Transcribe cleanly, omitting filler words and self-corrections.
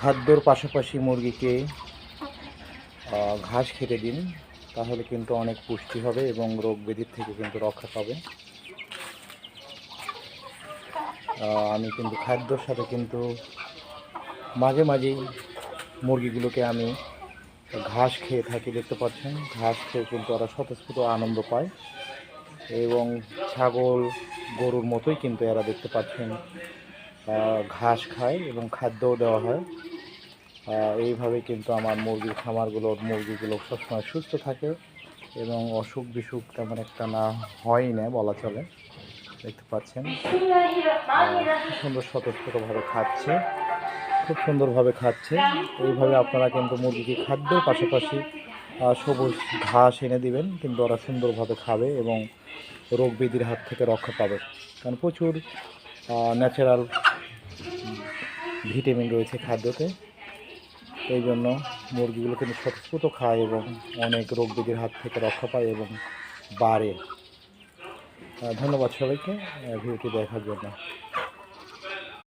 খাদ্যর পাশাপাশি মুরগিকে ঘাস খেতে দিন, তাহলে কিন্তু অনেক পুষ্টি হবে এবং রোগ ব্যাধির থেকে কিন্তু রক্ষা পাবে। আমি কিন্তু খাদ্যর সাথে কিন্তু মাঝে মাঝেই মুরগিগুলোকে আমি ঘাস খেয়ে থাকি, দেখতে পাচ্ছেন। ঘাস খেয়ে কিন্তু ওরা স্বতঃস্ফূর্ত আনন্দ পায় এবং ছাগল গরুর মতোই কিন্তু এরা, দেখতে পাচ্ছেন, ঘাস খায় এবং খাদ্যও দেওয়া হয়। এইভাবে কিন্তু আমার মুরগিগুলো সবসময় সুস্থ থাকে এবং অসুখ বিসুখ তেমন একটা না হয় না বলা চলে। দেখতে পাচ্ছেন সুন্দর স্বতঃস্ফূর্তভাবে খাচ্ছে, খুব সুন্দরভাবে খাচ্ছে। এইভাবে আপনারা কিন্তু মুরগিকে খাদ্যের পাশাপাশি সবুজ ঘাস এনে দিবেন, কিন্তু ওরা সুন্দরভাবে খাবে এবং রোগ ব্যাধির হাত থেকে রক্ষা পাবে। কারণ প্রচুর ন্যাচারাল ভিটামিন রয়েছে খাদ্যতে। এই জন্য মুরগিগুলো কিন্তু স্বতঃস্ফূর্ত খায় এবং অনেক রোগ ব্যাধির হাত থেকে রক্ষা পায় এবং বাড়ে। ধন্যবাদ সবাইকে ভিডিওটি দেখার জন্য।